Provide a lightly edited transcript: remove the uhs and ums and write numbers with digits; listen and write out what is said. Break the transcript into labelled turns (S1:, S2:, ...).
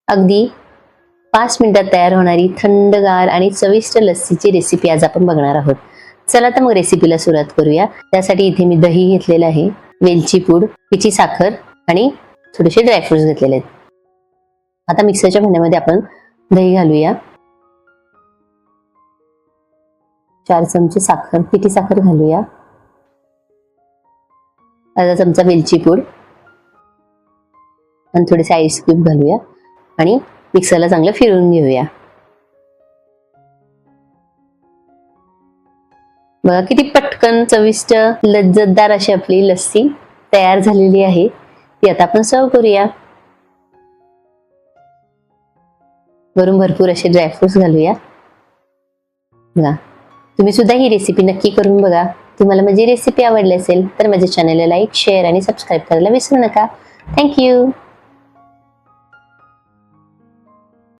S1: अगदी 5 मिनिटात तयार होणारी थंडगार आणि चविष्ट लस्सीची रेसिपी आज आपण बघणार आहोत. चला तर मग रेसिपीला सुरुवात करूया. त्यासाठी इथे मी दही घेतलेलं आहे, वेलची पूड, पिठी साखर आणि थोडेसे ड्रायफ्रुट्स घेतलेले आहेत. आता मिक्सरच्या भांड्यामध्ये आपण दही घालूया. 4 चमचे साखर, पिठी साखर घालूया. अर्धा चमचा वेलची पूड आणि थोडेसे आईस क्यूब घालूया आणि मिक्सरला चांगलं फिरवून घेऊया. बघा किती पटकन चविष्ट लज्जतदार अशी आपली लस्सी तयार झालेली आहे. ती आता आपण सर्व करूया. वरून भरपूर असे ड्रायफ्रुट्स घालूया. बघा तुम्ही सुद्धा ही रेसिपी नक्की करून बघा. तुम्हाला माझी रेसिपी आवडली असेल तर माझ्या चॅनलला लाईक, शेअर आणि सबस्क्राईब करायला विसरू नका. थँक्यू.